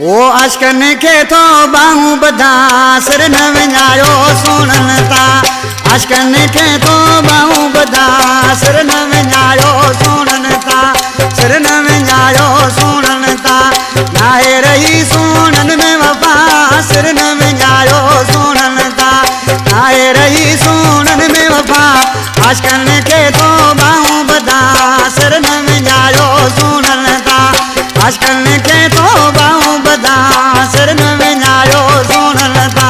ओ अशकन के तो बाहू बधा सिर न विञायो सुनन ता अशकन के तो बाहू बधा सिर न विञायो सुनन ता सिर न विञायो सुनन ता नाहे रही सुनन में वफा सिर न विञायो सुनन ता नाहे रही सुनन में वफा अशकन के तो बाहू बधा सिर न विञायो सुनन ता अशकन के तो बाहू बधा सिर न विञायो सुनन ता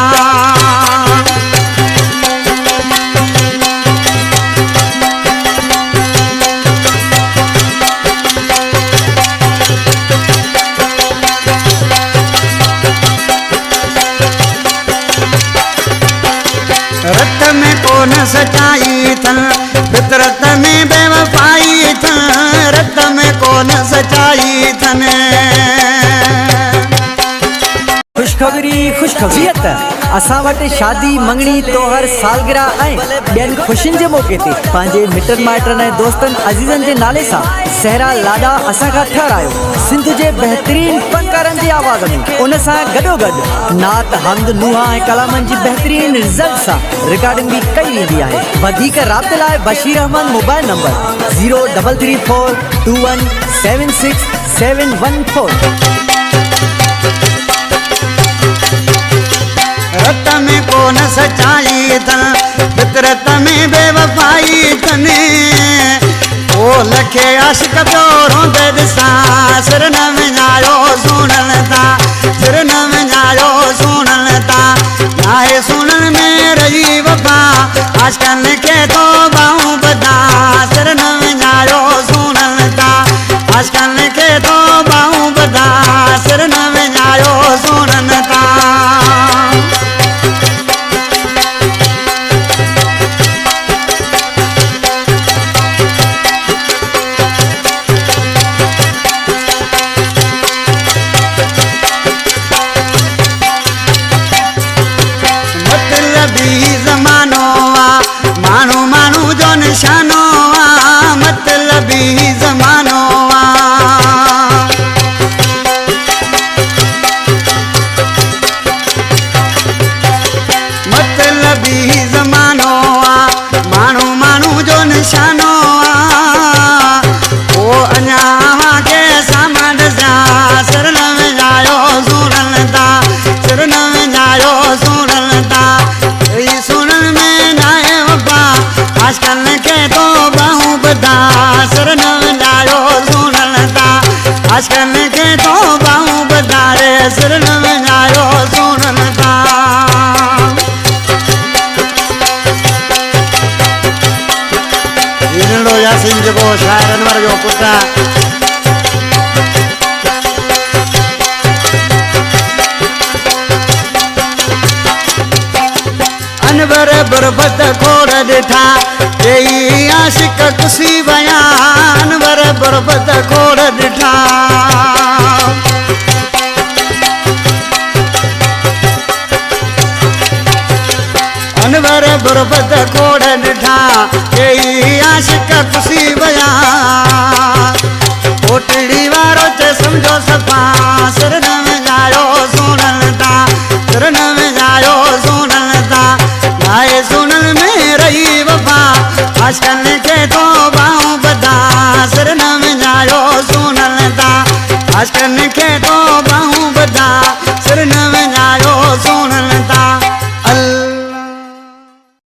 रत में कौन सच्चाई थन फितरत में बेवफाई थन रत में कौन सच्चाई थन खुशखबरी असां वटि शादी मंगणी तोहर सालगिरह ॿियनि खुशियुनि जे मौक़े ते पंहिंजे मिटनि माइटनि ऐं दोस्तनि अज़ीज़नि जे नाले सां सहरा लाॾा असां खां ठहिरायो सिंध जे बहितरीन फनकारनि जी आवाज़ में उन सां गॾोगॾु नात हमद नुहा ऐं कलामनि जी बहितरीन रिज़ल्ट सां रिकॉर्डिंग बि कई वेंदी आहे वधीक राब्ते लाइ बशीर अहमद मोबाइल नंबर 03342176714 रत में कौन सच्चाई थन फितरत में बेवफाई थन ओ लखे आशिक पियो रोंदे ॾिसां सिर न विञायो सुनन ता सिर न विञायो सुनन ता नाहे सुनन में रही वफा आशिकन के तो बाहूं बधा सिर न विञायो सुनन ता आशिकन के तो बाहूं बधा सिर न विञायो सुनन ता मानू मानू जो निशानो मतलबी ज़मानो मतलबी ज़मानो मानू मानू जो निशानो ओ अञा के सामान जा सिर न विञायो सुनन ता सिर न विञायो सुनन ता सुनन में नाहे वफा आशिकन के तो बाहूं बधा सिर न विञायो सुनन ता आशिकन के तो बाहूं बधा रे सिर न विञायो सुनन ता इनड़ो यासीन जेको शाइर अनवर जो पुट अनवर बरबत खोड़ ॾिठा यही आशिक कुसी वया अनवर बरबत खोड़ ॾिठा अनवर बरबत खोड़ ॾिठा यही आशिक कुसी वया ओटड़ी वारो चे समझो सफ़ा